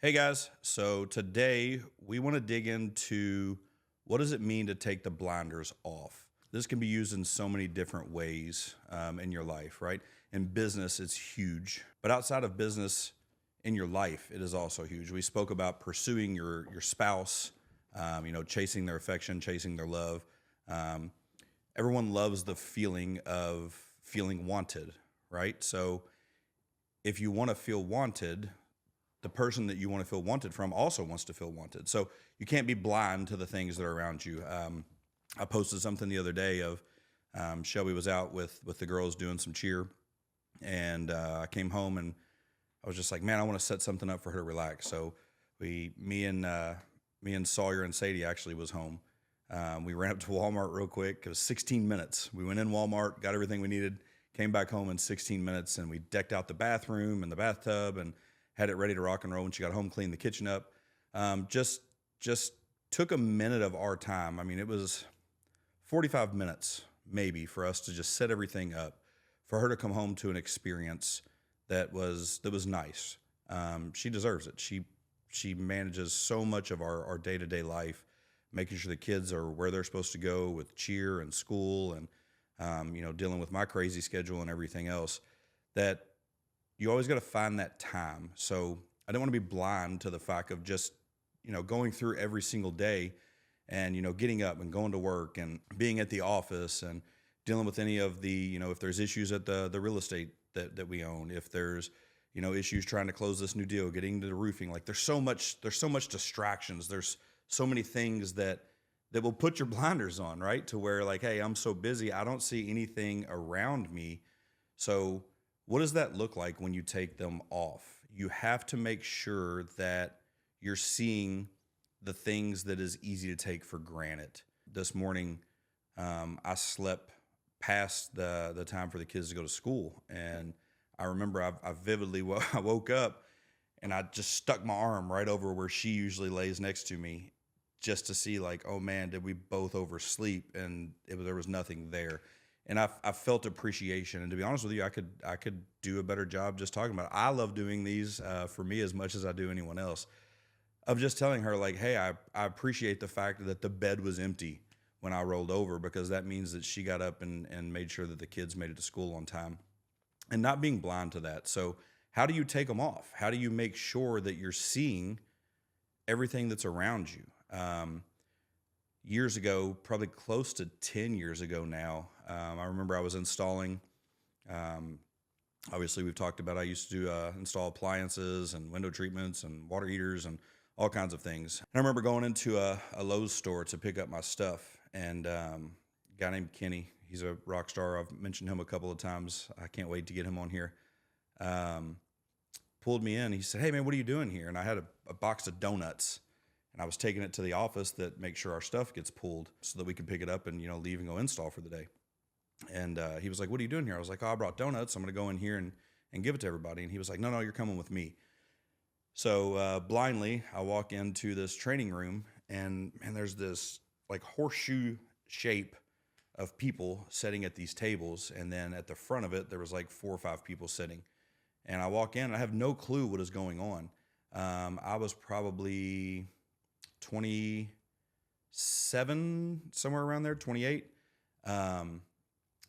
Hey guys, so today we want to dig into what does it mean to take the blinders off? This can be used in so many different ways in your life, right? In business, it's huge, but outside of business, in your life, it is also huge. We spoke about pursuing your spouse, chasing their affection, chasing their love. Um, Everyone loves the feeling of feeling wanted, right? So if you want to feel wanted, the person that you want to feel wanted from also wants to feel wanted. So you can't be blind to the things that are around you. I posted something the other day of Shelby was out with the girls doing some cheer, and I came home and I was just like, man, I want to set something up for her to relax. So me and Sawyer and Sadie actually was home. We ran up to Walmart real quick. It was 16 minutes. We went in Walmart, got everything we needed, came back home in 16 minutes, and we decked out the bathroom and the bathtub and had it ready to rock and roll. When she got home, cleaned the kitchen up. Just took a minute of our time. I mean, it was 45 minutes maybe for us to just set everything up, for her to come home to an experience that was nice. She deserves it. She manages so much of our day-to-day life, making sure the kids are where they're supposed to go with cheer and school, and dealing with my crazy schedule and everything else, that you always got to find that time. So I don't want to be blind to the fact of just, going through every single day and, getting up and going to work and being at the office and dealing with any of the, if there's issues at the real estate that we own, if there's, issues trying to close this new deal, getting into the roofing, like there's so much distractions. There's so many things that will put your blinders on, right? To where like, hey, I'm so busy, I don't see anything around me. So what does that look like when you take them off? You have to make sure that you're seeing the things that is easy to take for granted. This morning, I slept past the time for the kids to go to school, and I remember I vividly I woke up and I just stuck my arm right over where she usually lays next to me, just to see like, oh man, did we both oversleep? And there was nothing there. And I felt appreciation. And to be honest with you, I could do a better job just talking about it. I love doing these for me as much as I do anyone else. Of just telling her like, hey, I appreciate the fact that the bed was empty when I rolled over, because that means that she got up and made sure that the kids made it to school on time, and not being blind to that. So how do you take them off? How do you make sure that you're seeing everything that's around you? Years ago, probably close to 10 years ago now, I remember I was installing, um, obviously we've talked about, I used to install appliances and window treatments and water heaters and all kinds of things. And I remember going into a Lowe's store to pick up my stuff, and a guy named Kenny, he's a rock star. I've mentioned him a couple of times. I can't wait to get him on here. Um, Pulled me in. He said, hey man, what are you doing here? And I had a box of donuts, and I was taking it to the office that make sure our stuff gets pulled so that we can pick it up and, leave and go install for the day. And he was like, what are you doing here? I was like, oh, I brought donuts. I'm going to go in here and give it to everybody. And he was like, no, you're coming with me. So blindly, I walk into this training room, and there's this like horseshoe shape of people sitting at these tables. And then at the front of it, there was like 4 or 5 people sitting. And I walk in, and I have no clue what is going on. I was probably 27, somewhere around there, 28.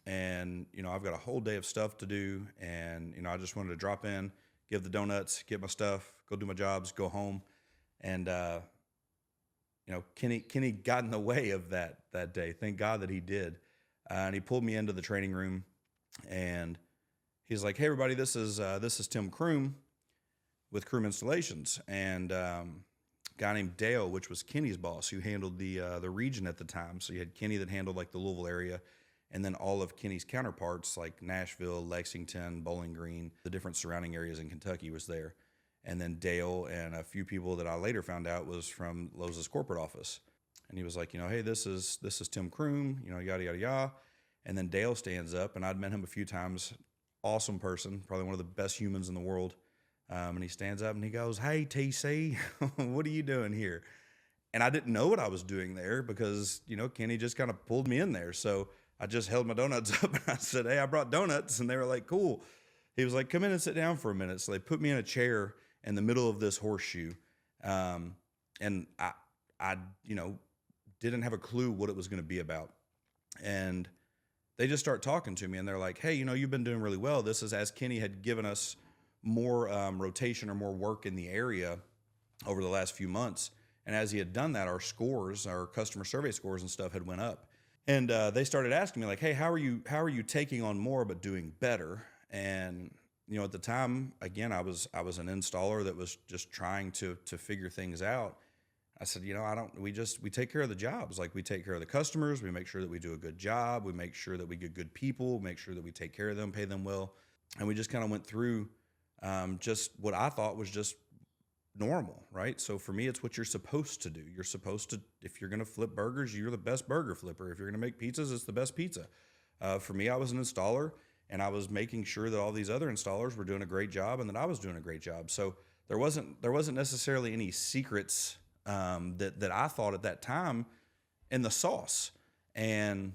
And, I've got a whole day of stuff to do. And, I just wanted to drop in, give the donuts, get my stuff, go do my jobs, go home. And, Kenny got in the way of that day. Thank God that he did. And he pulled me into the training room, and he's like, hey everybody, this is Tim Crume with Crume Installations. And, guy named Dale, which was Kenny's boss, who handled the region at the time. So you had Kenny that handled like the Louisville area, and then all of Kenny's counterparts like Nashville, Lexington, Bowling Green, the different surrounding areas in Kentucky was there. And then Dale and a few people that I later found out was from Lowe's corporate office. And he was like, hey, this is Tim Crume, yada, yada, yada. And then Dale stands up, and I'd met him a few times. Awesome person, probably one of the best humans in the world. And he stands up and he goes, hey, TC, what are you doing here? And I didn't know what I was doing there because, Kenny just kind of pulled me in there. So I just held my donuts up and I said, hey, I brought donuts. And they were like, cool. He was like, come in and sit down for a minute. So they put me in a chair in the middle of this horseshoe. And I, you know, didn't have a clue what it was going to be about. And they just start talking to me, and they're like, hey, you know, you've been doing really well. This is as Kenny had given us more rotation or more work in the area over the last few months. And as he had done that, our scores, our customer survey scores and stuff had went up. And they started asking me like, hey, how are you taking on more but doing better? And you know, at the time, again, I was an installer that was just trying to figure things out. I said, you know, we take care of the jobs. Like, we take care of the customers. We make sure that we do a good job. We make sure that we get good people, make sure that we take care of them, pay them well. And we just kind of went through just what I thought was just normal, right? So for me, it's what you're supposed to do. You're supposed to, if you're going to flip burgers, you're the best burger flipper. If you're going to make pizzas, it's the best pizza. For me, I was an installer, and I was making sure that all these other installers were doing a great job and that I was doing a great job. So there wasn't necessarily any secrets that I thought at that time in the sauce. And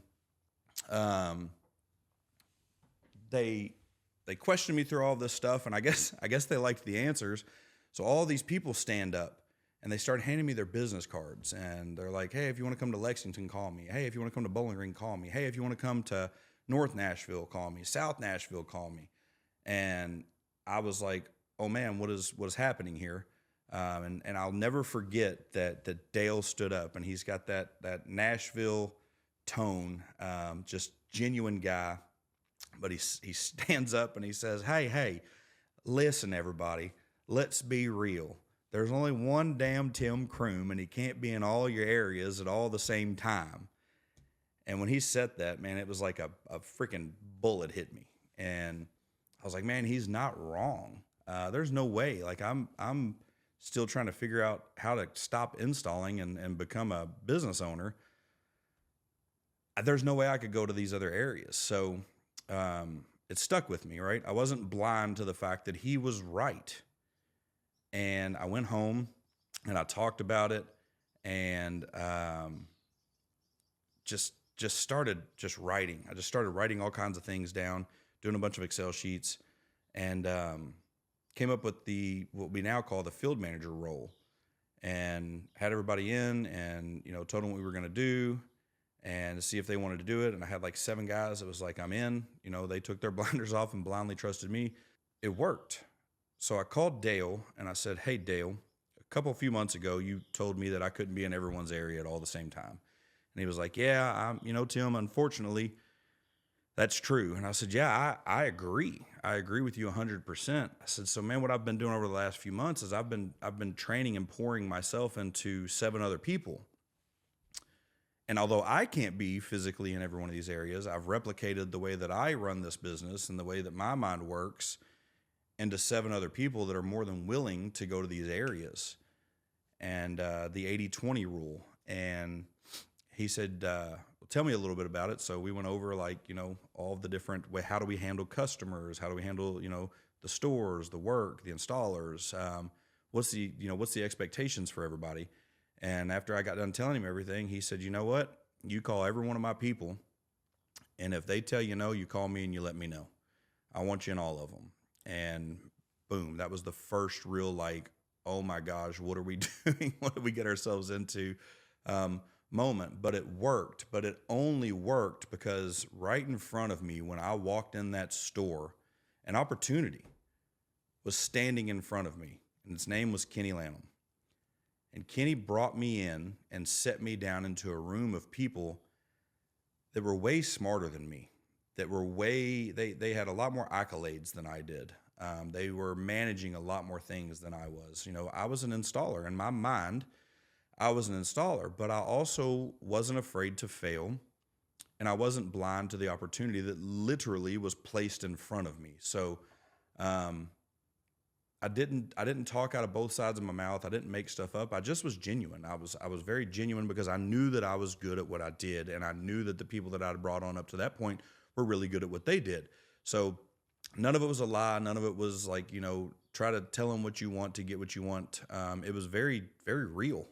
they questioned me through all this stuff, and I guess they liked the answers. So all these people stand up and they start handing me their business cards, and they're like, hey, if you want to come to Lexington, call me. Hey, if you want to come to Bowling Green, call me. Hey, if you want to come to North Nashville, call me. South Nashville, call me. And I was like, oh man, what is happening here? And I'll never forget that Dale stood up, and he's got that Nashville tone, just genuine guy. But he stands up and he says, hey, listen, everybody, let's be real. There's only one damn Tim Crume, and he can't be in all your areas at all the same time. And when he said that, man, it was like a freaking bullet hit me. And I was like, man, he's not wrong. There's no way. Like, I'm still trying to figure out how to stop installing and become a business owner. There's no way I could go to these other areas. So it stuck with me, right? I wasn't blind to the fact that he was right. And I went home and I talked about it, and just started writing. I just started writing all kinds of things down, doing a bunch of Excel sheets, and came up with what we now call the field manager role, and had everybody in, and you know, told them what we were going to do and see if they wanted to do it. And I had like 7 guys that was like, I'm in. You know, they took their blinders off and blindly trusted me. It worked. So I called Dale and I said, hey, Dale, a few months ago, you told me that I couldn't be in everyone's area at all the same time. And he was like, yeah, Tim, unfortunately, that's true. And I said, yeah, I agree. I agree with you 100%. I said, so man, what I've been doing over the last few months is I've been training and pouring myself into 7 other people. And although I can't be physically in every one of these areas, I've replicated the way that I run this business and the way that my mind works into 7 other people that are more than willing to go to these areas. And the 80-20 rule. And he said, well, tell me a little bit about it. So we went over, like, you know, all of the different way, how do we handle customers? How do we handle, you know, the stores, the work, the installers? What's the expectations for everybody? And after I got done telling him everything, he said, you know what? You call every one of my people, and if they tell you no, you call me and you let me know. I want you in all of them. And boom, that was the first real, like, oh my gosh, what are we doing? What did we get ourselves into moment? But it worked. But it only worked because right in front of me, when I walked in that store, an opportunity was standing in front of me, and its name was Kenny Lanham. And Kenny brought me in and set me down into a room of people that were way smarter than me, that were they had a lot more accolades than I did. They were managing a lot more things than I was. You know, I was an installer. In my mind, I was an installer, but I also wasn't afraid to fail, and I wasn't blind to the opportunity that literally was placed in front of me. So I didn't talk out of both sides of my mouth. I didn't make stuff up. I just was genuine. I was very genuine because I knew that I was good at what I did, and I knew that the people that I'd brought on up to that point were really good at what they did. So none of it was a lie. None of it was like, you know, try to tell them what you want to get what you want. It was very, very real.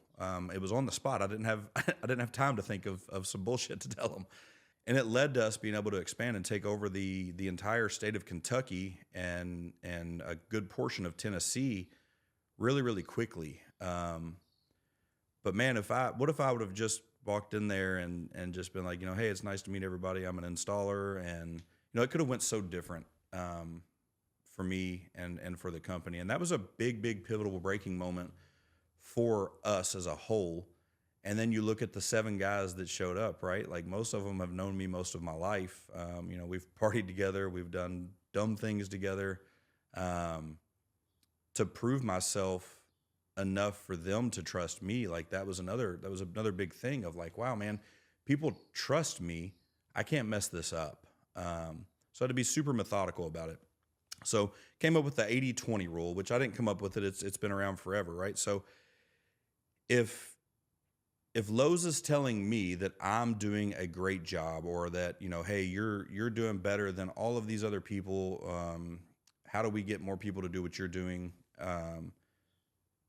It was on the spot. I didn't have time to think of some bullshit to tell them. And it led to us being able to expand and take over the entire state of Kentucky and a good portion of Tennessee really, really quickly. But man, what if I would have just walked in there and just been like, hey, it's nice to meet everybody. I'm an installer, and it could have went so different for me and for the company. And that was a big, big pivotal breaking moment for us as a whole. And then you look at the 7 guys that showed up, right? Like most of them have known me most of my life. We've partied together, we've done dumb things together, to prove myself enough for them to trust me. Like that was another big thing of like, wow, man, people trust me. I can't mess this up. So I had to be super methodical about it. So came up with the 80-20 rule, which I didn't come up with it. It's been around forever, right? So if Lowe's is telling me that I'm doing a great job, or that, hey, you're doing better than all of these other people, how do we get more people to do what you're doing?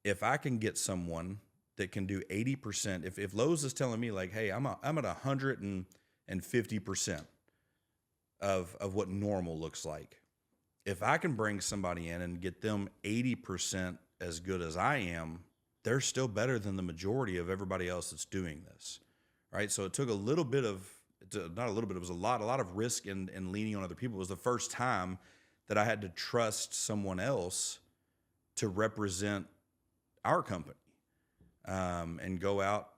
If I can get someone that can do 80%, if Lowe's is telling me like, hey, I'm at 150% of what normal looks like. If I can bring somebody in and get them 80% as good as I am, they're still better than the majority of everybody else that's doing this, right? So it took a little bit of, not a little bit, it was a lot of risk in leaning on other people. It was the first time that I had to trust someone else to represent our company, and go out,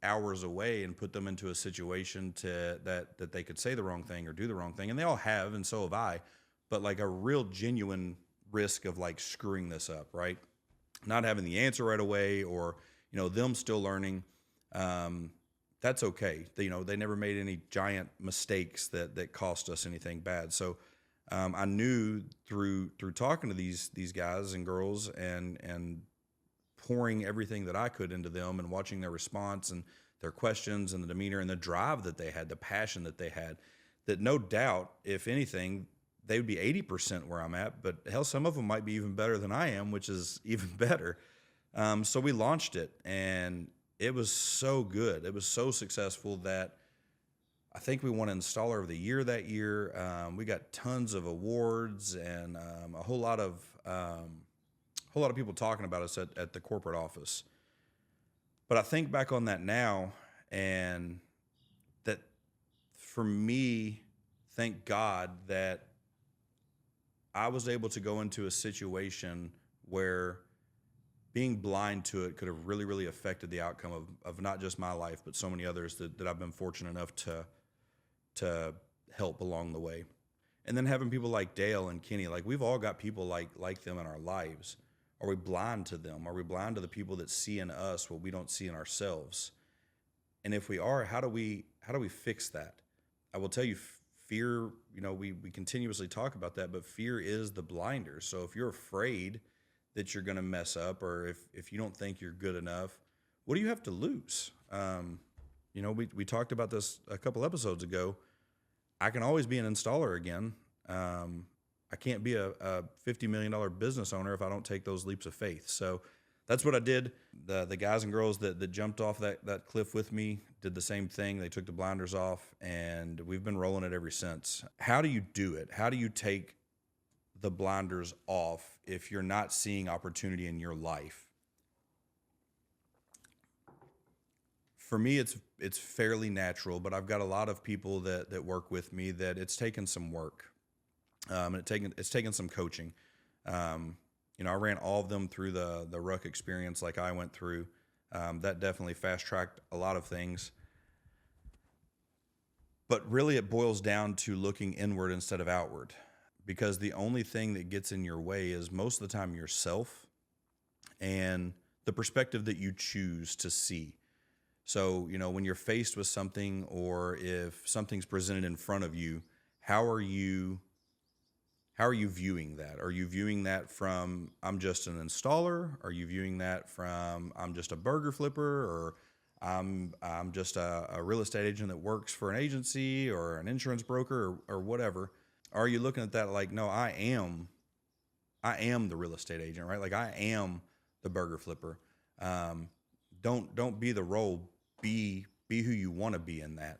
hours away and put them into a situation that they could say the wrong thing or do the wrong thing. And they all have, and so have I, but like a real genuine risk of like screwing this up, right? Not having the answer right away, or, them still learning. That's okay. They never made any giant mistakes that cost us anything bad. So, I knew through talking to these guys and girls and pouring everything that I could into them and watching their response and their questions and the demeanor and the drive that they had, the passion that they had, that no doubt, if anything, they would be 80% where I'm at, but hell, some of them might be even better than I am, which is even better. So we launched it, and it was so good. It was so successful that I think we won Installer of the Year that year. We got tons of awards, and a whole lot of people talking about us at the corporate office. But I think back on that now, and that for me, thank God that I was able to go into a situation where being blind to it could have really, really affected the outcome of not just my life, but so many others that I've been fortunate enough to help along the way. And then having people like Dale and Kenny, like we've all got people like them in our lives. Are we blind to them? Are we blind to the people that see in us what we don't see in ourselves? And if we are, how do we fix that? I will tell you, fear, we continuously talk about that, but fear is the blinder. So if you're afraid that you're going to mess up, or if you don't think you're good enough, what do you have to lose? We talked about this a couple episodes ago. I can always be an installer again. I can't be a $50 million business owner if I don't take those leaps of faith. So that's what I did. The guys and girls that jumped off that cliff with me did the same thing. They took the blinders off, and we've been rolling it ever since. How do you do it? How do you take the blinders off if you're not seeing opportunity in your life? For me, it's fairly natural, but I've got a lot of people that work with me that it's taken some work. And it's taken some coaching. I ran all of them through the ruck experience like I went through. That definitely fast-tracked a lot of things. But really it boils down to looking inward instead of outward, because the only thing that gets in your way is most of the time yourself and the perspective that you choose to see. So, when you're faced with something, or if something's presented in front of you, how are you viewing that? Are you viewing that from, I'm just an installer? Are you viewing that from, I'm just a burger flipper? Or I'm just a real estate agent that works for an agency or an insurance broker, or whatever? Are you looking at that like, no, I am the real estate agent, right? Like I am the burger flipper. Don't be the role, be who you want to be in that.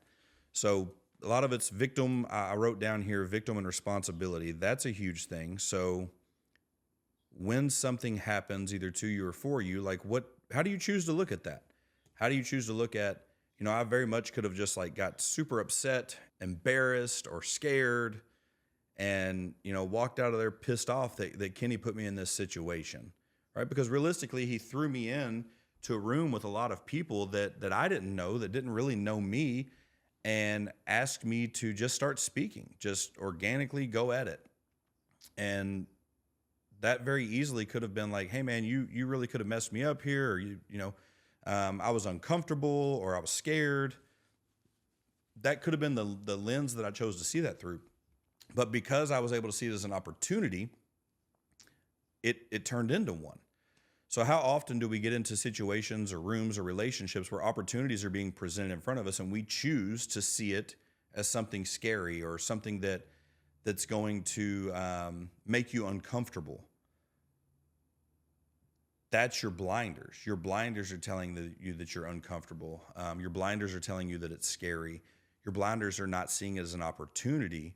So a lot of it's victim. I wrote down here, victim and responsibility. That's a huge thing. So when something happens either to you or for you, like how do you choose to look at that? How do you choose to look at, I very much could have just like got super upset, embarrassed, or scared, and, walked out of there pissed off that Kenny put me in this situation, right? Because realistically, he threw me in to a room with a lot of people that I didn't know, that didn't really know me, and asked me to just start speaking, just organically go at it. And that very easily could have been like, hey man, you really could have messed me up here, or I was uncomfortable, or I was scared. That could have been the lens that I chose to see that through. But because I was able to see it as an opportunity, it turned into one. So how often do we get into situations or rooms or relationships where opportunities are being presented in front of us and we choose to see it as something scary or something that's going to make you uncomfortable? That's your blinders. Your blinders are telling you that you're uncomfortable. Your blinders are telling you that it's scary. Your blinders are not seeing it as an opportunity.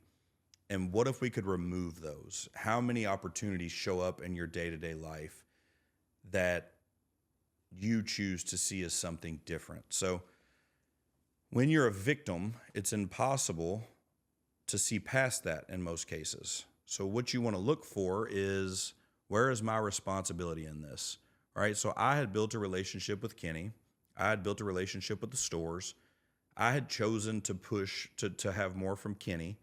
And what if we could remove those? How many opportunities show up in your day-to-day life that you choose to see as something different? So when you're a victim, it's impossible to see past that in most cases. So what you want to look for is, where is my responsibility in this? All right. So I had built a relationship with Kenny. I had built a relationship with the stores. I had chosen to push to have more from Kenny.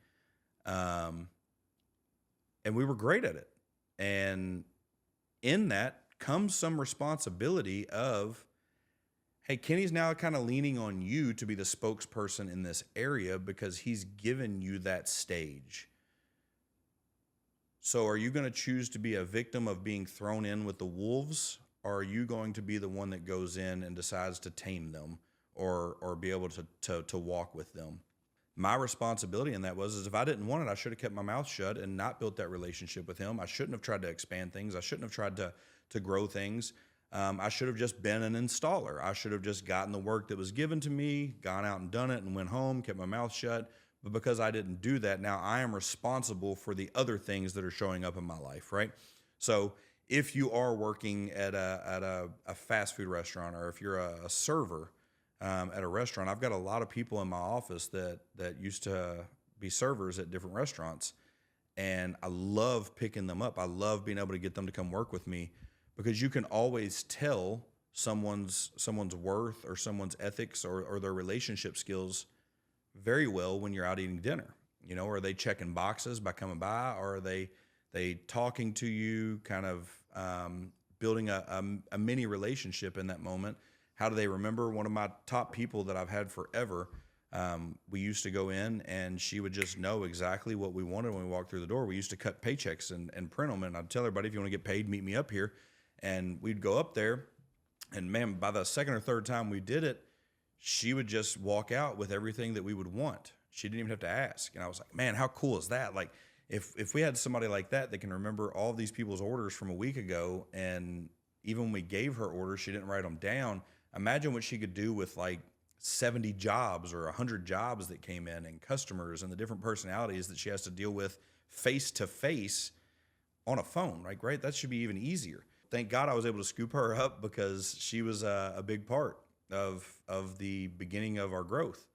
And we were great at it. And in that comes some responsibility of, hey, Kenny's now kind of leaning on you to be the spokesperson in this area because he's given you that stage. So are you going to choose to be a victim of being thrown in with the wolves? Or are you going to be the one that goes in and decides to tame them or be able to walk with them? My responsibility in that is if I didn't want it, I should have kept my mouth shut and not built that relationship with him. I shouldn't have tried to expand things. I shouldn't have tried to grow things. I should have just been an installer. I should have just gotten the work that was given to me, gone out and done it, and went home, kept my mouth shut. But because I didn't do that, now I am responsible for the other things that are showing up in my life, right? So if you are working at a fast food restaurant, or if you're a server at a restaurant, I've got a lot of people in my office that used to be servers at different restaurants, and I love picking them up. I love being able to get them to come work with me, because you can always tell someone's worth or someone's ethics or their relationship skills very well when you're out eating dinner. Are they checking boxes by coming by, or are they talking to you, kind of building a mini relationship in that moment? How do they remember? One of my top people that I've had forever, we used to go in and she would just know exactly what we wanted when we walked through the door. We used to cut paychecks and print them, and I'd tell everybody, if you want to get paid, meet me up here. And we'd go up there, and man, by the second or third time we did it, she would just walk out with everything that we would want. She didn't even have to ask. And I was like, man, how cool is that? Like, if we had somebody like that can remember all these people's orders from a week ago, and even when we gave her orders, she didn't write them down. Imagine what she could do with like 70 jobs or 100 jobs that came in, and customers and the different personalities that she has to deal with face to face on a phone, right? That should be even easier. Thank God I was able to scoop her up, because she was a big part of the beginning of our growth.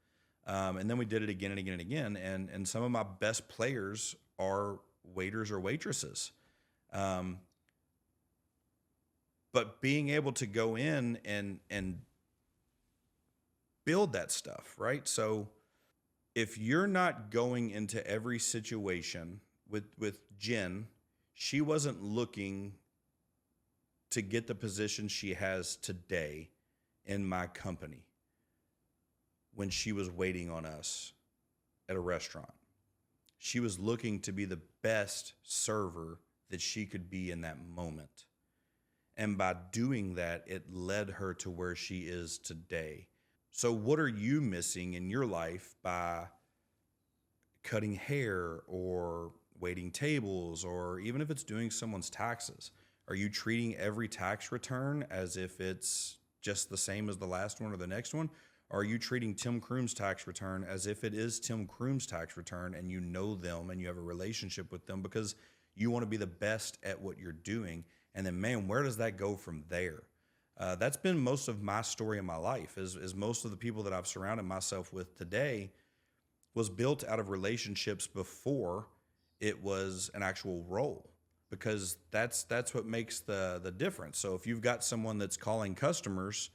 And then we did it again and again and again. And some of my best players are waiters or waitresses. But being able to go in and build that stuff, right? So if you're not going into every situation with Jen, she wasn't looking to get the position she has today in my company when she was waiting on us at a restaurant. She was looking to be the best server that she could be in that moment. And by doing that, it led her to where she is today. So what are you missing in your life by cutting hair or waiting tables, or even if it's doing someone's taxes? Are you treating every tax return as if it's just the same as the last one or the next one? Or are you treating Tim Crume's tax return as if it is Tim Crume's tax return, and you know them and you have a relationship with them because You want to be the best at what you're doing. And then, man, where does that go from there? That's been most of my story in my life is most of the people that I've surrounded myself with today was built out of relationships before it was an actual role, because that's what makes the difference. So if you've got someone that's calling customers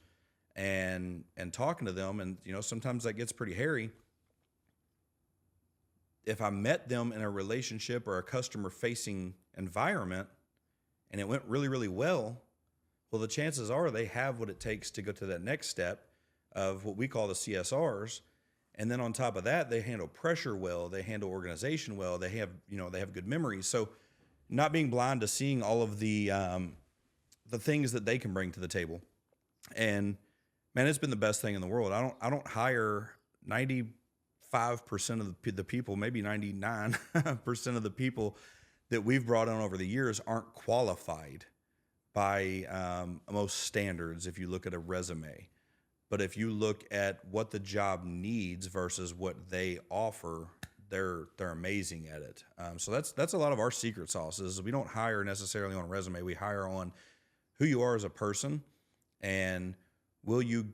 and talking to them, and sometimes that gets pretty hairy. If I met them in a relationship or a customer facing environment and it went really, really well, the chances are they have what it takes to go to that next step of what we call the CSRs. And then on top of that, they handle pressure well, they handle organization well, they have good memories. So not being blind to seeing all of the things that they can bring to the table. And man, it's been the best thing in the world. I don't hire 95% of the people, maybe 99% of the people that we've brought on over the years aren't qualified by most standards if you look at a resume. But if you look at what the job needs versus what they offer, they're amazing at it. So that's a lot of our secret sauces. We don't hire necessarily on a resume. We hire on who you are as a person, and will you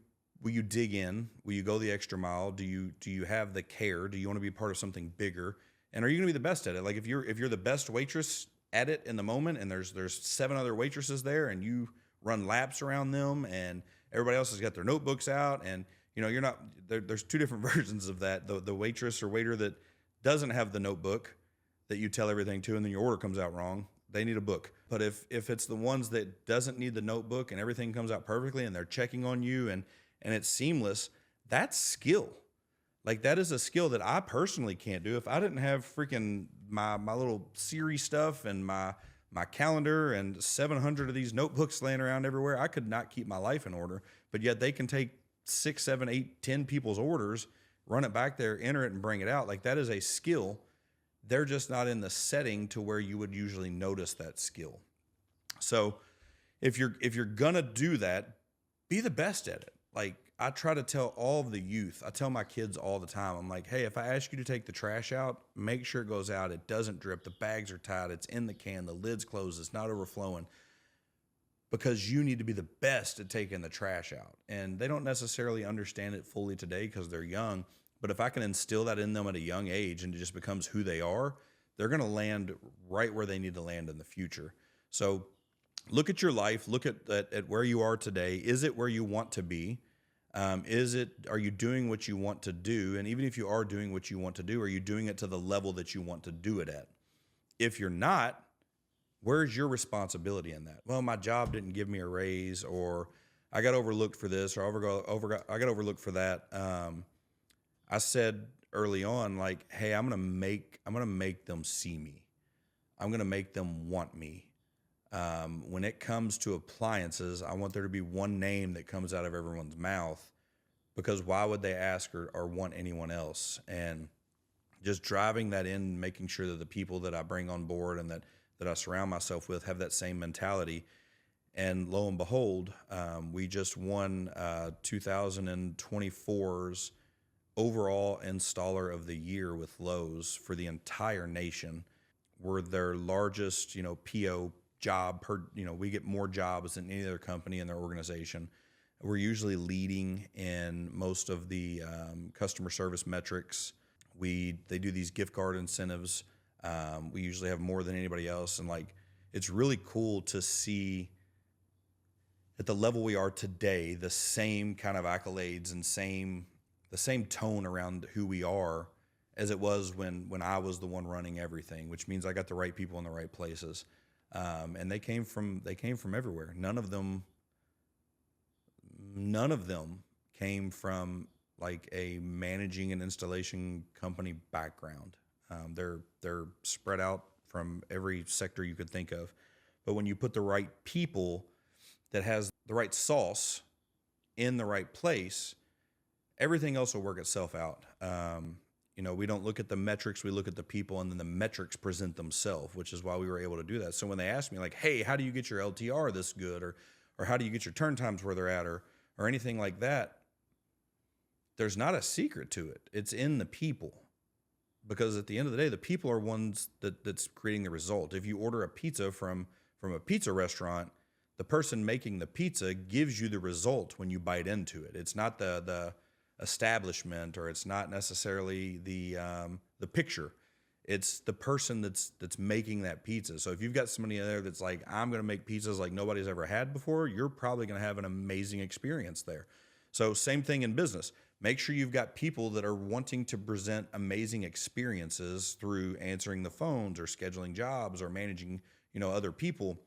dig in? Will you go the extra mile? Do you have the care? Do you want to be part of something bigger? And are you going to be the best at it? Like if you're the best waitress at it in the moment, and there's 7 other waitresses there, and you run laps around them, and everybody else has got their notebooks out, and you're not there. There's 2 different versions of that. The waitress or waiter that doesn't have the notebook that you tell everything to, and then your order comes out wrong, they need a book. But if it's the ones that doesn't need the notebook and everything comes out perfectly, and they're checking on you and it's seamless, that's skill. Like that is a skill that I personally can't do. If I didn't have freaking my little Siri stuff and my calendar and 700 of these notebooks laying around everywhere, I could not keep my life in order. But yet they can take 6, 7, 8, 10 people's orders, run it back there, enter it, and bring it out. Like that is a skill. They're just not in the setting to where you would usually notice that skill. So if you're gonna do that, be the best at it. Like I try to tell all of the youth, I tell my kids all the time, I'm like, hey, if I ask you to take the trash out, make sure it goes out. It doesn't drip. The bags are tied. It's in the can. The lid's closed. It's not overflowing, because you need to be the best at taking the trash out. And they don't necessarily understand it fully today because they're young. But if I can instill that in them at a young age and it just becomes who they are, they're going to land right where they need to land in the future. So look at your life. Look at where you are today. Is it where you want to be? Are you doing what you want to do? And even if you are doing what you want to do, are you doing it to the level that you want to do it at? If you're not, where's your responsibility in that? Well, my job didn't give me a raise, or I got overlooked for this, or I got overlooked for that. I said early on, like, hey, I'm gonna make them see me. I'm gonna make them want me. When it comes to appliances, I want there to be one name that comes out of everyone's mouth, because why would they ask or want anyone else? And just driving that in, making sure that the people that I bring on board and that I surround myself with have that same mentality. And lo and behold, we just won 2024's overall installer of the year with Lowe's for the entire nation. We're their largest, PO job per, we get more jobs than any other company in their organization. We're usually leading in most of the customer service metrics. They do these gift card incentives. We usually have more than anybody else. And like, it's really cool to see at the level we are today, the same kind of accolades and the same tone around who we are as it was when I was the one running everything, which means I got the right people in the right places. And they came from everywhere. None of them came from like a managing an installation company background. They're spread out from every sector you could think of. But when you put the right people that has the right sauce in the right place, everything else will work itself out. We don't look at the metrics, we look at the people, and then the metrics present themselves, which is why we were able to do that. So when they ask me like, hey, how do you get your LTR this good? Or how do you get your turn times where they're at, or anything like that? There's not a secret to it. It's in the people. because at the end of the day, the people are ones that's creating the result. If you order a pizza from a pizza restaurant, the person making the pizza gives you the result when you bite into it. It's not the establishment, or it's not necessarily the picture. It's the person that's making that pizza. So if you've got somebody in there that's like, I'm going to make pizzas like nobody's ever had before, you're probably going to have an amazing experience there. So same thing in business. Make sure you've got people that are wanting to present amazing experiences through answering the phones or scheduling jobs or managing, other people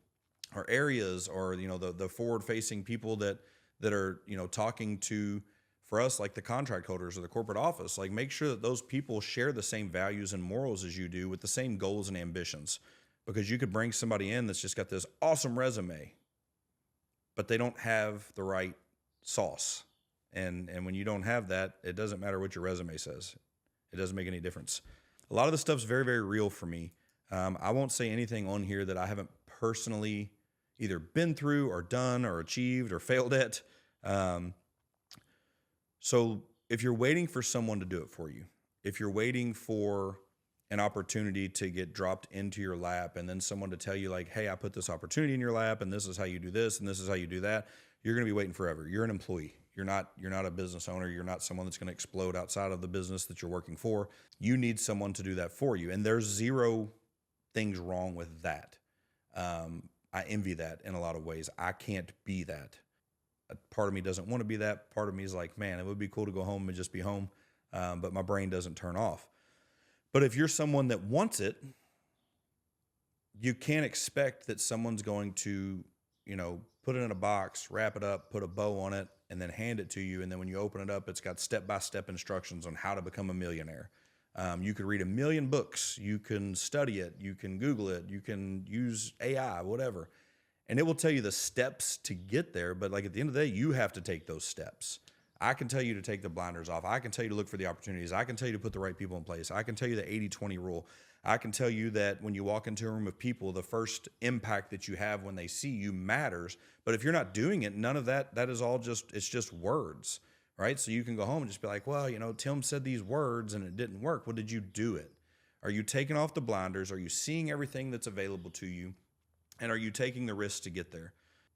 or areas, or, the forward facing people that are, talking to, for us, like the contract holders or the corporate office. Like, make sure that those people share the same values and morals as you do, with the same goals and ambitions, because you could bring somebody in that's just got this awesome resume, but they don't have the right sauce. And when you don't have that, it doesn't matter what your resume says. It doesn't make any difference. A lot of the stuff's very, very real for me. I won't say anything on here that I haven't personally either been through or done or achieved or failed at. So if you're waiting for someone to do it for you, if you're waiting for an opportunity to get dropped into your lap, and then someone to tell you like, hey, I put this opportunity in your lap and this is how you do this and this is how you do that, you're going to be waiting forever. You're an employee. You're not a business owner. You're not someone that's going to explode outside of the business that you're working for. You need someone to do that for you. And there's zero things wrong with that. I envy that in a lot of ways. I can't be that. A part of me doesn't want to be that. Part of me is like, man, it would be cool to go home and just be home. But my brain doesn't turn off. But if you're someone that wants it, you can't expect that someone's going to, put it in a box, wrap it up, put a bow on it, and then hand it to you. And then when you open it up, it's got step-by-step instructions on how to become a millionaire. You could read 1,000,000 books. You can study it. You can Google it. You can use AI, whatever. And it will tell you the steps to get there. But like at the end of the day, you have to take those steps. I can tell you to take the blinders off. I can tell you to look for the opportunities. I can tell you to put the right people in place. I can tell you the 80-20 rule. I can tell you that when you walk into a room of people, the first impact that you have when they see you matters. But if you're not doing it, none of that is all it's just words, right? So you can go home and just be like, well, Tim said these words and it didn't work. Well, did you do it? Are you taking off the blinders? Are you seeing everything that's available to you? And are you taking the risks to get there?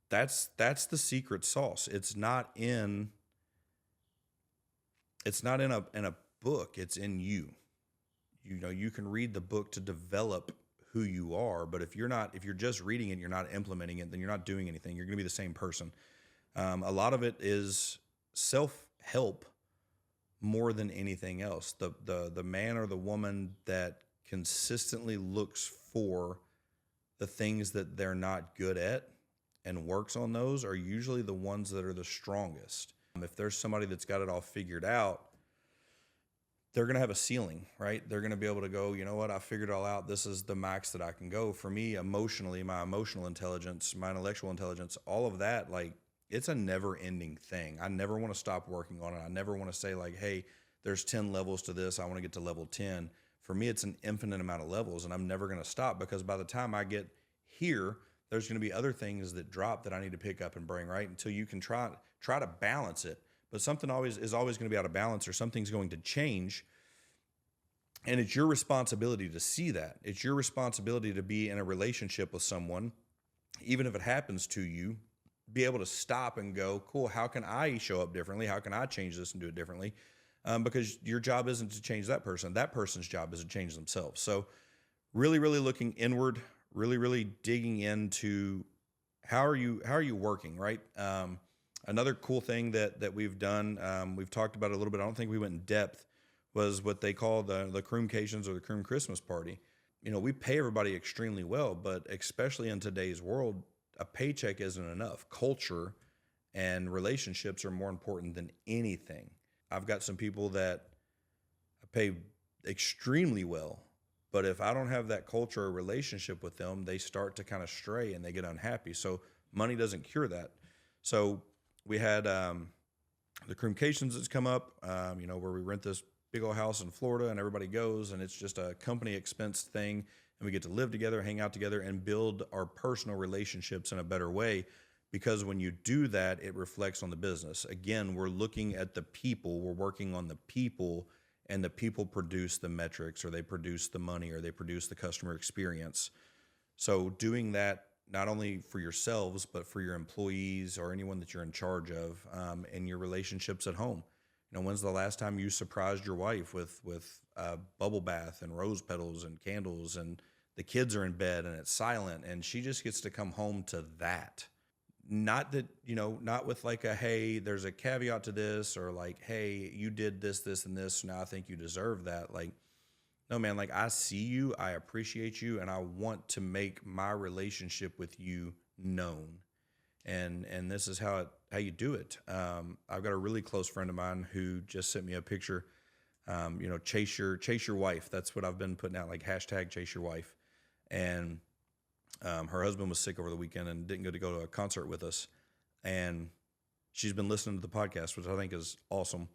That's the secret sauce. It's not in a book. It's in you. You can read the book to develop who you are, but if you're just reading it, you're not implementing it, then you're not doing anything. You're going to be the same person. A lot of it is self-help more than anything else. The man or the woman that consistently looks for the things that they're not good at and works on those are usually the ones that are the strongest. If there's somebody that's got it all figured out, they're going to have a ceiling, right? They're going to be able to go, you know what, I figured it all out. This is the max that I can go. For me, emotionally, my emotional intelligence, my intellectual intelligence, all of that, like, it's a never ending thing. I never want to stop working on it. I never want to say like, hey, there's 10 levels to this. I want to get to level 10. For me, it's an infinite amount of levels, and I'm never going to stop, because by the time I get here, there's going to be other things that drop that I need to pick up and bring, right? Until you can try to balance it. But something is always going to be out of balance, or something's going to change. And it's your responsibility to see that. It's your responsibility to be in a relationship with someone, even if it happens to you, be able to stop and go, cool, how can I show up differently? How can I change this and do it differently? Because your job isn't to change that person. That person's job is to change themselves. So really, really looking inward, really, really digging into how are you working, right? Another cool thing that we've done, we've talked about it a little bit, I don't think we went in depth, was what they call the CrumeCations or the Crume Christmas party. We pay everybody extremely well, but especially in today's world, a paycheck isn't enough. Culture and relationships are more important than anything. I've got some people that I pay extremely well, but if I don't have that culture or relationship with them, they start to kind of stray and they get unhappy. So money doesn't cure that. So we had the CrumeCations that's come up, where we rent this big old house in Florida and everybody goes, and it's just a company expense thing, and we get to live together, hang out together, and build our personal relationships in a better way, because when you do that, it reflects on the business. Again, we're looking at the people, we're working on the people and the people produce the metrics, or they produce the money, or they produce the customer experience. So doing that not only for yourselves, but for your employees or anyone that you're in charge of, and your relationships at home. When's the last time you surprised your wife with a bubble bath and rose petals and candles, and the kids are in bed and it's silent, and she just gets to come home to that? Not that, not with like a, hey, there's a caveat to this, or like, hey, you did this, this, and this, so now I think you deserve that. Like, no, man, like, I see you, I appreciate you, and I want to make my relationship with you known. And this is how you do it. I've got a really close friend of mine who just sent me a picture. Chase your wife. That's what I've been putting out, like hashtag chase your wife. And her husband was sick over the weekend and didn't get to go to a concert with us. And she's been listening to the podcast, which I think is awesome.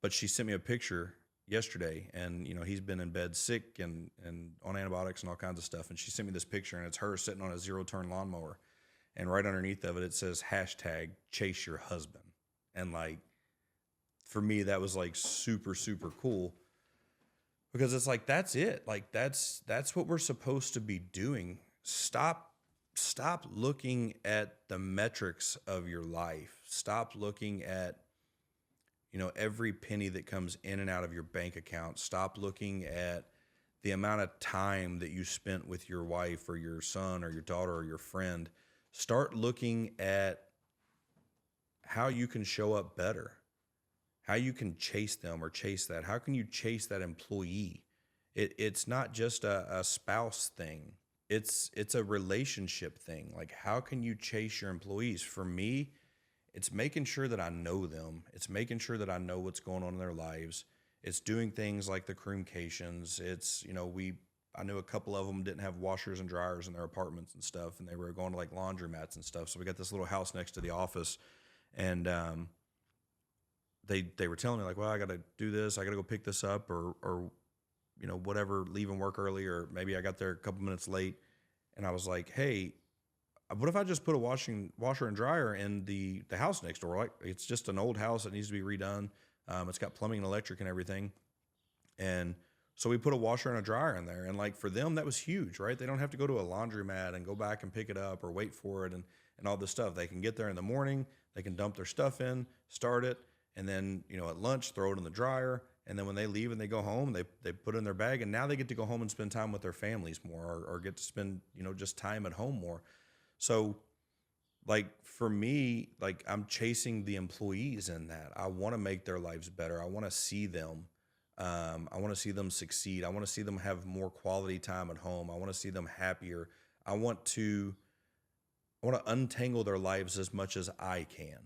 But she sent me a picture yesterday, and he's been in bed sick and on antibiotics and all kinds of stuff. And she sent me this picture, and it's her sitting on a 0-turn lawnmower. And right underneath of it, it says hashtag chase your husband. And like, for me, that was like super, super cool, because it's like, that's it. Like, that's what we're supposed to be doing. Stop looking at the metrics of your life. Stop looking at, every penny that comes in and out of your bank account. Stop looking at the amount of time that you spent with your wife or your son or your daughter or your friend. Start looking at how you can show up better, how you can chase them or chase that. How can you chase that employee? It's not just a spouse thing. It's a relationship thing. Like, how can you chase your employees? For me, it's making sure that I know them. It's making sure that I know what's going on in their lives. It's doing things like the CrumeCations. It's, I knew a couple of them didn't have washers and dryers in their apartments and stuff, and they were going to like laundromats and stuff. So we got this little house next to the office, and they were telling me like, well, I got to do this. I got to go pick this up, or whatever, leaving work early, or maybe I got there a couple minutes late. And I was like, hey, what if I just put a washer and dryer in the house next door? Like, it's just an old house that needs to be redone. It's got plumbing and electric and everything. And so we put a washer and a dryer in there. And like, for them, that was huge, right? They don't have to go to a laundromat and go back and pick it up or wait for it and all this stuff. They can get there in the morning, they can dump their stuff in, start it, and then, at lunch, throw it in the dryer. And then when they leave and they go home, they put it in their bag, and now they get to go home and spend time with their families more, or get to spend, just time at home more. So like, for me, like, I'm chasing the employees in that. I want to make their lives better. I want to see them. I want to see them succeed. I want to see them have more quality time at home. I want to see them happier. I want to untangle their lives as much as I can.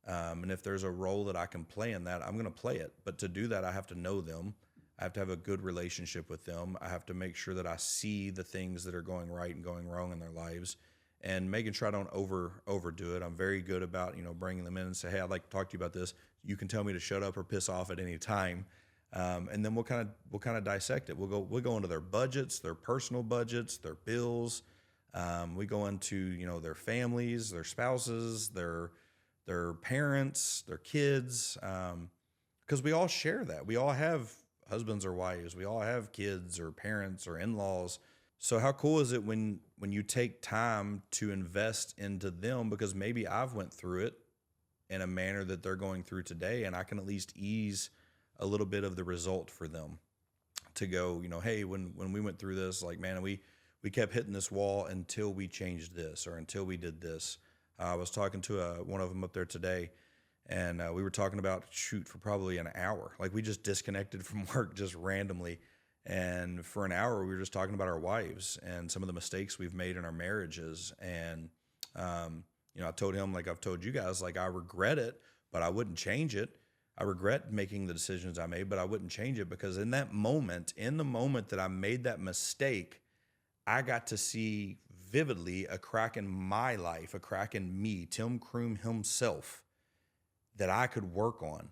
And if there's a role that I can play in that, I'm going to play it. But to do that, I have to know them. I have to have a good relationship with them. I have to make sure that I see the things that are going right and going wrong in their lives, and making sure I don't overdo it. I'm very good about, bringing them in and say, hey, I'd like to talk to you about this. You can tell me to shut up or piss off at any time. And then we'll kind of dissect it. We'll go into their budgets, their personal budgets, their bills. We go into, their families, their spouses, their parents, their kids. Because we all share that. We all have husbands or wives. We all have kids or parents or in-laws. So how cool is it when you take time to invest into them? Because maybe I've went through it in a manner that they're going through today, and I can at least ease a little bit of the result for them, to go, hey, when we went through this, like, man, we kept hitting this wall until we changed this, or until we did this. I was talking to one of them up there today, and we were talking about for probably an hour. Like, we just disconnected from work just randomly. And for an hour, we were just talking about our wives and some of the mistakes we've made in our marriages. And, I told him, like I've told you guys, like, I regret it, but I wouldn't change it. I regret making the decisions I made, but I wouldn't change it, because in the moment that I made that mistake, I got to see vividly a crack in my life, a crack in me, Tim Crume himself, that I could work on.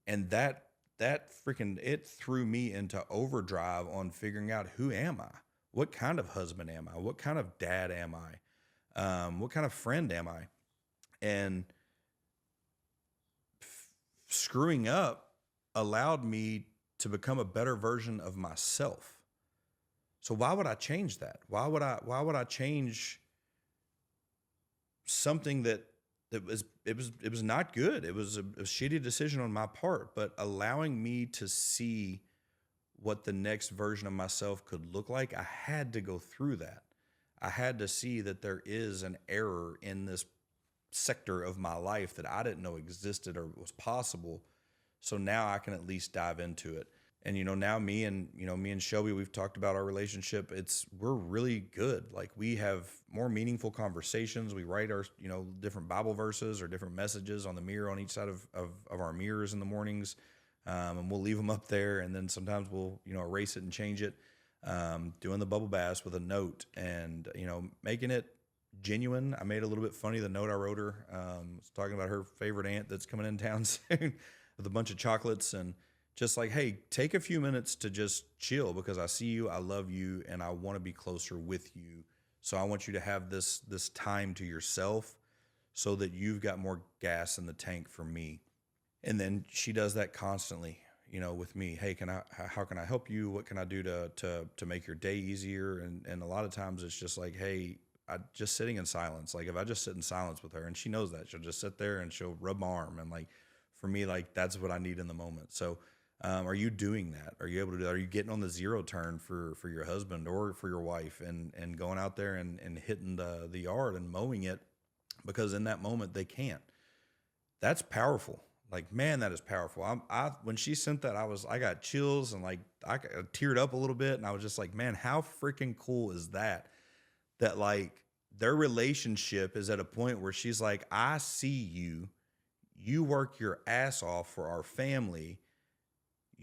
And that it threw me into overdrive on figuring out, who am I? What kind of husband am I? What kind of dad am I? What kind of friend am I? And screwing up allowed me to become a better version of myself. So why would I change that? Why would I change something that was not good? It was a shitty decision on my part, but allowing me to see what the next version of myself could look like, I had to go through that. I had to see that there is an error in this sector of my life that I didn't know existed or was possible. So now I can at least dive into it. And now me and Shelby, we've talked about our relationship. We're really good. Like, we have more meaningful conversations. We write our different Bible verses or different messages on the mirror on each side of our mirrors in the mornings, and we'll leave them up there. And then sometimes we'll erase it and change it. Doing the bubble baths with a note, and making it genuine. I made a little bit funny the note I wrote her. Was talking about her favorite aunt that's coming in town soon with a bunch of chocolates, and just like, hey, take a few minutes to just chill, because I see you, I love you, and I want to be closer with you. So I want you to have this time to yourself so that you've got more gas in the tank for me. And then she does that constantly, with me. Hey, how can I help you? What can I do to make your day easier? And a lot of times it's just like, hey, just sitting in silence. Like, if I just sit in silence with her, and she knows that, she'll just sit there and she'll rub my arm. And like, for me, like, that's what I need in the moment. So, are you doing that? Are you able to do that? Are you getting on the zero turn for your husband or for your wife, and going out there and hitting the yard and mowing it? Because in that moment they can't. That's powerful. Like, man, that is powerful. When she sent that, I got chills, and like, I teared up a little bit, and I was just like, man, how freaking cool is that? That like, their relationship is at a point where she's like, I see you, you work your ass off for our family.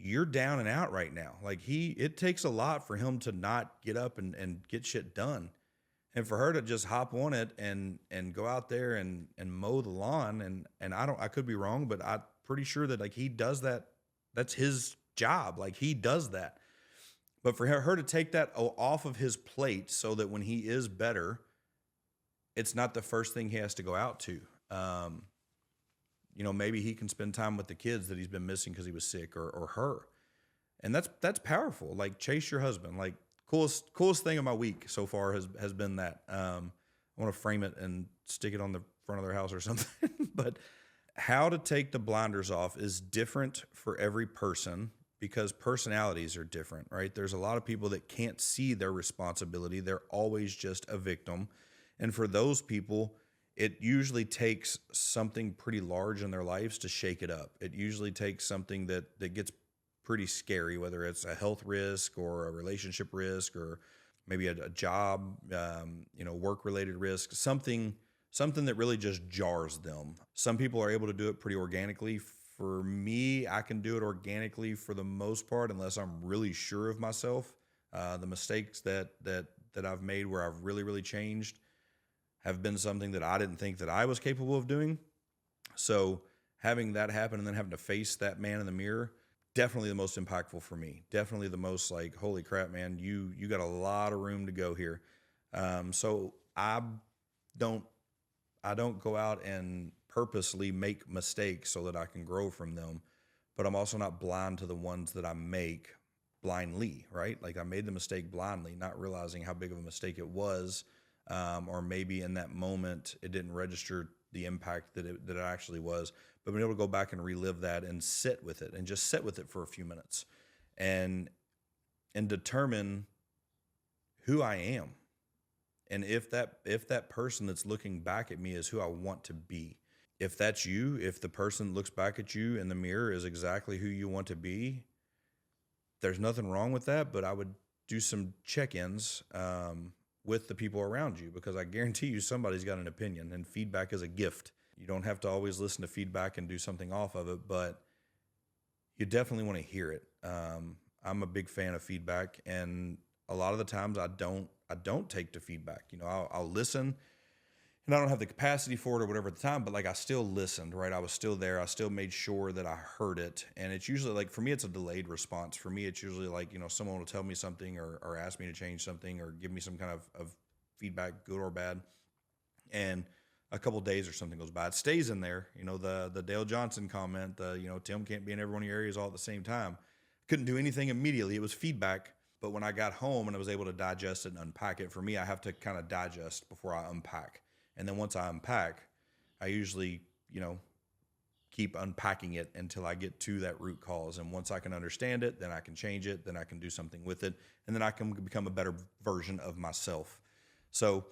You're down and out right now. Like, it takes a lot for him to not get up and get shit done. And for her to just hop on it and go out there and mow the lawn. And I could be wrong, but I'm pretty sure that like, he does that. That's his job. Like, he does that. But for her to take that off of his plate so that when he is better, it's not the first thing he has to go out to. Maybe he can spend time with the kids that he's been missing because he was sick, or her. And that's powerful. Like, chase your husband. Like, coolest thing of my week so far has been that. I want to frame it and stick it on the front of their house or something. But how to take the blinders off is different for every person, because personalities are different, right? There's a lot of people that can't see their responsibility. They're always just a victim. And for those people, it usually takes something pretty large in their lives to shake it up. It usually takes something that gets pretty scary, whether it's a health risk or a relationship risk, or maybe a job, work-related risk, something that really just jars them. Some people are able to do it pretty organically. For me, I can do it organically for the most part, unless I'm really sure of myself. The mistakes that I've made where I've really, really changed have been something that I didn't think that I was capable of doing. So having that happen and then having to face that man in the mirror, definitely the most impactful for me. Definitely the most like, holy crap, man, you got a lot of room to go here. So I don't go out and purposely make mistakes so that I can grow from them, but I'm also not blind to the ones that I make blindly, right? Like, I made the mistake blindly, not realizing how big of a mistake it was. Or maybe in that moment it didn't register the impact that it actually was, but being able to go back and relive that and sit with it, and just sit with it for a few minutes and determine who I am. And if that person that's looking back at me is who I want to be. If that's you, if the person looks back at you in the mirror is exactly who you want to be, there's nothing wrong with that. But I would do some check-ins with the people around you, because I guarantee you somebody's got an opinion, and feedback is a gift. You don't have to always listen to feedback and do something off of it, but you definitely want to hear it. I'm a big fan of feedback, and a lot of the times I don't take the feedback. I'll listen, and I don't have the capacity for it or whatever at the time, but like, I still listened, right? I was still there. I still made sure that I heard it. And it's usually like, for me, it's a delayed response. For me, it's usually like, someone will tell me something or ask me to change something or give me some kind of feedback, good or bad. And a couple days or something goes by. It stays in there. The Dale Johnson comment, Tim can't be in every one of your areas all at the same time. Couldn't do anything immediately. It was feedback. But when I got home and I was able to digest it and unpack it, for me, I have to kind of digest before I unpack. And then once I unpack, I usually, keep unpacking it until I get to that root cause. And once I can understand it, then I can change it, then I can do something with it, and then I can become a better version of myself. So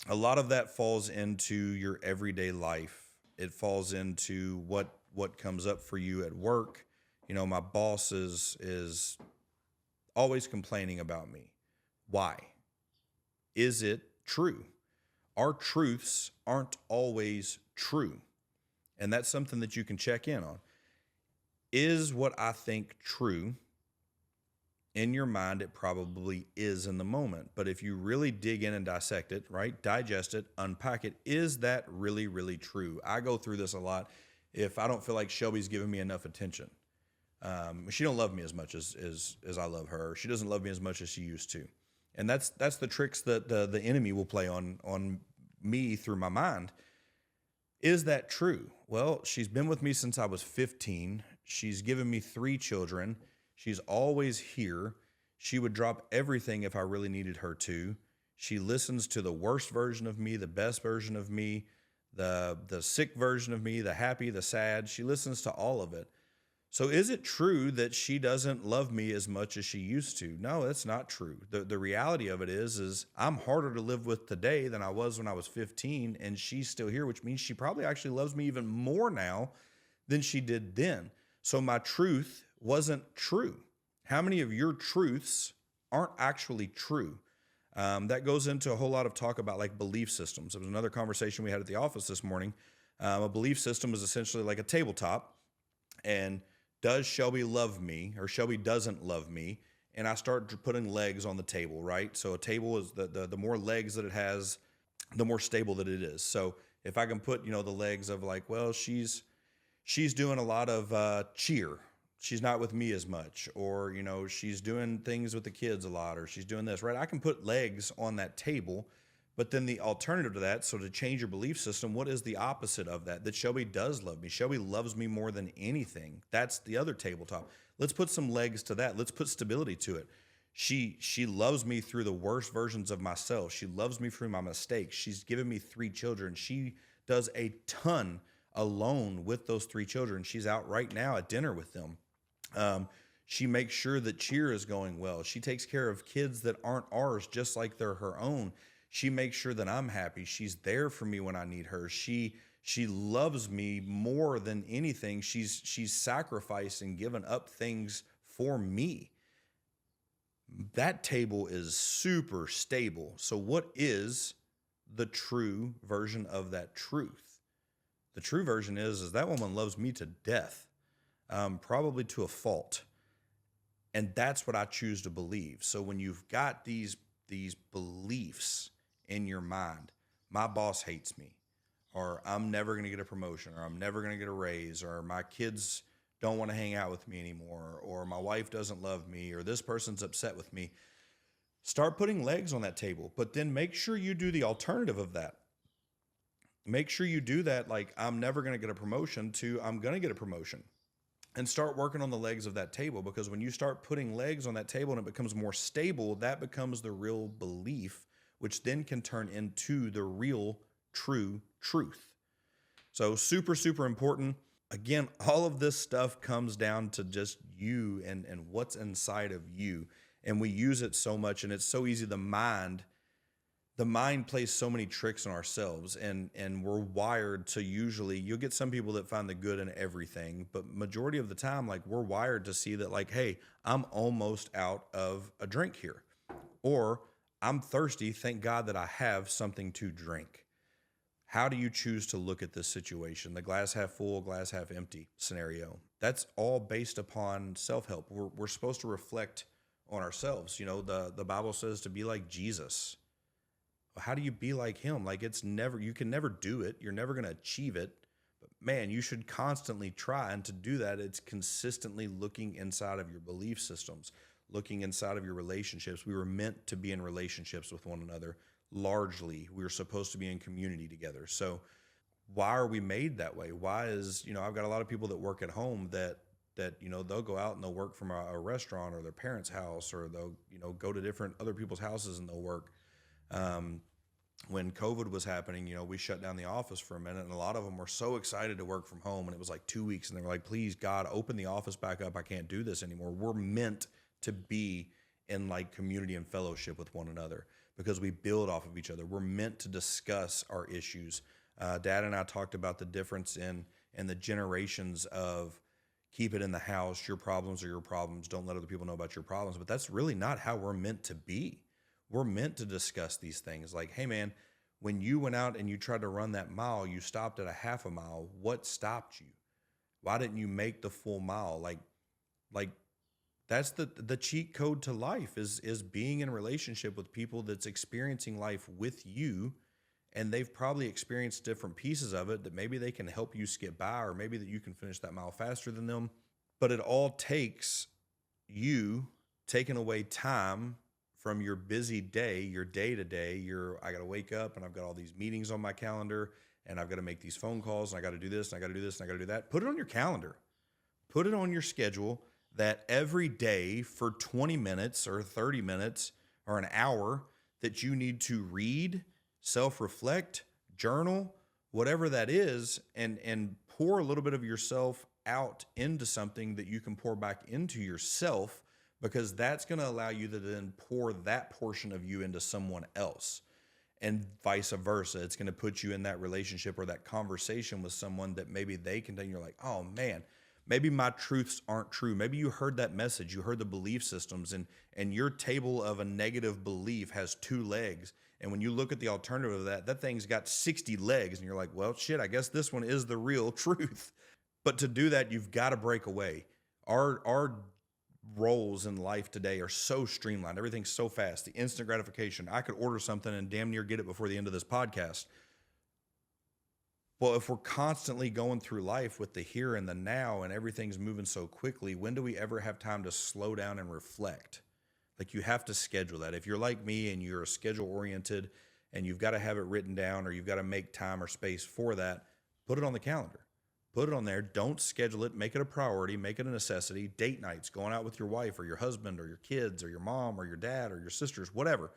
a lot of that falls into your everyday life. It falls into what comes up for you at work. My boss is always complaining about me. Why? Is it true? Our truths aren't always true. And that's something that you can check in on. Is what I think true? In your mind, it probably is in the moment. But if you really dig in and dissect it, right, digest it, unpack it, is that really, really true? I go through this a lot. If I don't feel like Shelby's giving me enough attention, she don't love me as much as I love her. She doesn't love me as much as she used to. And that's the tricks that the enemy will play on me through my mind. Is that true? Well, she's been with me since I was 15. She's given me 3 children. She's always here. She would drop everything if I really needed her to. She listens to the worst version of me, the best version of me, the sick version of me, the happy, the sad. She listens to all of it. So is it true that she doesn't love me as much as she used to? No, that's not true. The reality of it is I'm harder to live with today than I was when I was 15, and she's still here, which means she probably actually loves me even more now than she did then. So my truth wasn't true. How many of your truths aren't actually true? That goes into a whole lot of talk about like belief systems. It was another conversation we had at the office this morning. A belief system is essentially like a tabletop, and does Shelby love me or Shelby doesn't love me? And I start putting legs on the table, right? So a table is the more legs that it has, the more stable that it is. So if I can put, the legs of like, well, she's doing a lot of cheer. She's not with me as much, or, she's doing things with the kids a lot, or she's doing this, right? I can put legs on that table. But then the alternative to that, so to change your belief system, what is the opposite of that? That Shelby does love me. Shelby loves me more than anything. That's the other tabletop. Let's put some legs to that. Let's put stability to it. She loves me through the worst versions of myself. She loves me through my mistakes. She's given me 3 children. She does a ton alone with those 3 children. She's out right now at dinner with them. She makes sure that cheer is going well. She takes care of kids that aren't ours, just like they're her own. She makes sure that I'm happy. She's there for me when I need her. She loves me more than anything. She's sacrificed and given up things for me. That table is super stable. So what is the true version of that truth? The true version is that woman loves me to death, probably to a fault. And that's what I choose to believe. So when you've got these beliefs in your mind, my boss hates me, or I'm never going to get a promotion, or I'm never going to get a raise, or my kids don't want to hang out with me anymore, or my wife doesn't love me, or this person's upset with me. Start putting legs on that table, but then make sure you do the alternative of that. Make sure you do that, like I'm never going to get a promotion, to I'm going to get a promotion. And start working on the legs of that table, because when you start putting legs on that table and it becomes more stable, that becomes the real belief, which then can turn into the real true truth. So super, super important. Again, all of this stuff comes down to just you and what's inside of you. And we use it so much, and it's so easy. The mind plays so many tricks on ourselves, and we're wired to usually, you'll get some people that find the good in everything, but majority of the time, like, we're wired to see that, like, hey, I'm almost out of a drink here, or I'm thirsty. Thank God that I have something to drink. How do you choose to look at this situation? The glass half full, glass half empty scenario. That's all based upon self-help. We're supposed to reflect on ourselves. The Bible says to be like Jesus. How do you be like him? Like, you can never do it. You're never going to achieve it. But man, you should constantly try. And to do that, it's consistently looking inside of your belief systems, looking inside of your relationships. We were meant to be in relationships with one another. Largely, we were supposed to be in community together. So why are we made that way? Why is, I've got a lot of people that work at home that that, they'll go out and they'll work from a restaurant or their parents' house, or they'll, go to different other people's houses and they'll work. Um, when COVID was happening, we shut down the office for a minute, and a lot of them were so excited to work from home. And it was like 2 weeks, and they were like, please, God, open the office back up. I can't do this anymore. We're meant to be in like community and fellowship with one another because we build off of each other. We're meant to discuss our issues. Dad and I talked about the difference in the generations of keep it in the house. Your problems are your problems. Don't let other people know about your problems. But that's really not how we're meant to be. We're meant to discuss these things like, hey, man, when you went out and you tried to run that mile, you stopped at a half a mile. What stopped you? Why didn't you make the full mile? Like that's the cheat code to life is being in a relationship with people that's experiencing life with you, and they've probably experienced different pieces of it that maybe they can help you skip by, or maybe that you can finish that mile faster than them. But it all takes you taking away time from your busy day, your day to day. I got to wake up and I've got all these meetings on my calendar, and I've got to make these phone calls, and I got to do this, and I got to do this, and I got to do that. Put it on your calendar. Put it on your schedule that every day for 20 minutes or 30 minutes or an hour that you need to read, self-reflect, journal, whatever that is, and pour a little bit of yourself out into something that you can pour back into yourself, because that's going to allow you to then pour that portion of you into someone else, and vice versa. It's going to put you in that relationship or that conversation with someone that maybe they can tell you, you're like, oh man, maybe my truths aren't true. Maybe you heard that message, you heard the belief systems, and your table of a negative belief has 2 legs. And when you look at the alternative of that thing's got 60 legs, and you're like, well, shit, I guess this one is the real truth. But to do that, you've got to break away. Our roles in life today are so streamlined. Everything's so fast. The instant gratification. I could order something and damn near get it before the end of this podcast. Well, if we're constantly going through life with the here and the now, and everything's moving so quickly, when do we ever have time to slow down and reflect? Like, you have to schedule that. If you're like me and you're schedule oriented and you've got to have it written down, or you've got to make time or space for that, put it on the calendar. Put it on there. Don't schedule it. Make it a priority. Make it a necessity. Date nights, going out with your wife or your husband or your kids or your mom or your dad or your sisters, whatever.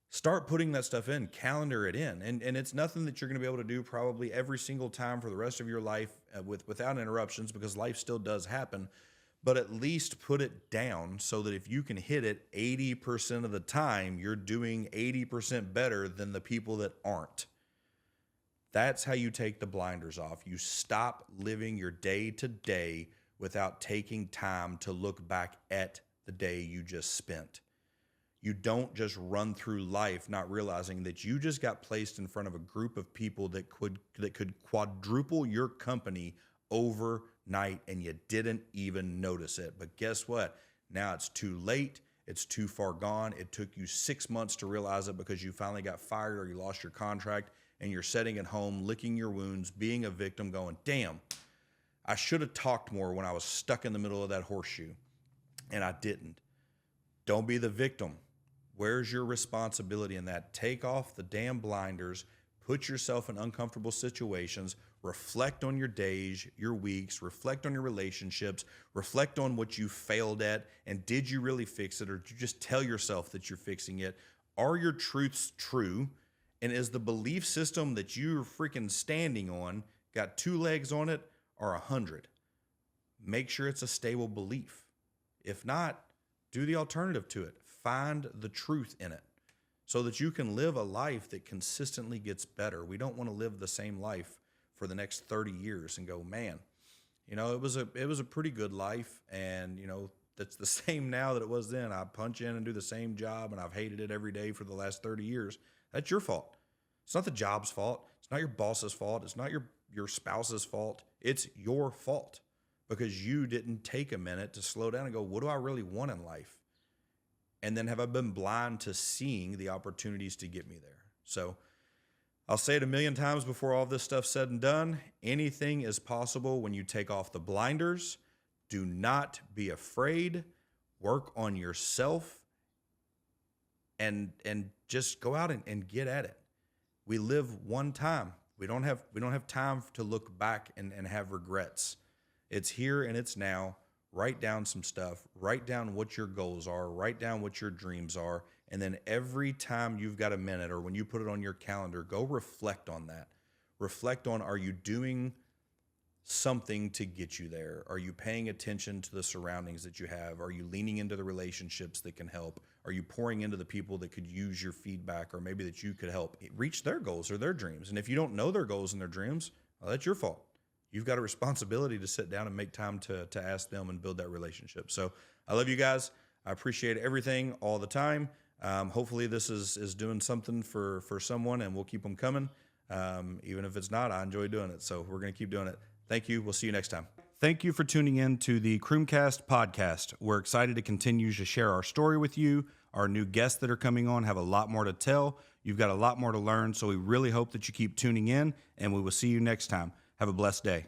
Start putting that stuff in. Calendar it in. And it's nothing that you're going to be able to do probably every single time for the rest of your life without interruptions, because life still does happen. But at least put it down so that if you can hit it 80% of the time, you're doing 80% better than the people that aren't. That's how you take the blinders off. You stop living your day to day without taking time to look back at the day you just spent. You don't just run through life not realizing that you just got placed in front of a group of people that could quadruple your company overnight, and you didn't even notice it. But guess what? Now it's too late. It's too far gone. It took you 6 months to realize it because you finally got fired or you lost your contract, and you're sitting at home, licking your wounds, being a victim, going, damn, I should have talked more when I was stuck in the middle of that horseshoe, and I didn't. Don't be the victim. Where's your responsibility in that? Take off the damn blinders, put yourself in uncomfortable situations, reflect on your days, your weeks, reflect on your relationships, reflect on what you failed at, and did you really fix it, or did you just tell yourself that you're fixing it? Are your truths true? And is the belief system that you're freaking standing on got 2 legs on it or 100? Make sure it's a stable belief. If not, do the alternative to it. Find the truth in it so that you can live a life that consistently gets better. We don't want to live the same life for the next 30 years and go, man, it was a pretty good life, and that's the same now that it was then. I punch in and do the same job, and I've hated it every day for the last 30 years. That's your fault. It's not the job's fault. It's not your boss's fault. It's not your spouse's fault. It's your fault, because you didn't take a minute to slow down and go, what do I really want in life? And then have I been blind to seeing the opportunities to get me there? So I'll say it a million times before all this stuff's said and done. Anything is possible when you take off the blinders. Do not be afraid. Work on yourself, and just go out and get at it. We live one time. We don't have time to look back and have regrets. It's here and it's now. Write down some stuff. Write down what your goals are. Write down what your dreams are. And then every time you've got a minute or when you put it on your calendar, go reflect on that. Reflect on, are you doing something to get you there? Are you paying attention to the surroundings that you have? Are you leaning into the relationships that can help? Are you pouring into the people that could use your feedback or maybe that you could help reach their goals or their dreams? And if you don't know their goals and their dreams, well, that's your fault. You've got a responsibility to sit down and make time to ask them and build that relationship. So I love you guys. I appreciate everything all the time. Hopefully this is doing something for someone, and we'll keep them coming. Even if it's not, I enjoy doing it. So we're going to keep doing it. Thank you. We'll see you next time. Thank you for tuning in to the CrumeCast podcast. We're excited to continue to share our story with you. Our new guests that are coming on have a lot more to tell. You've got a lot more to learn. So we really hope that you keep tuning in, and we will see you next time. Have a blessed day.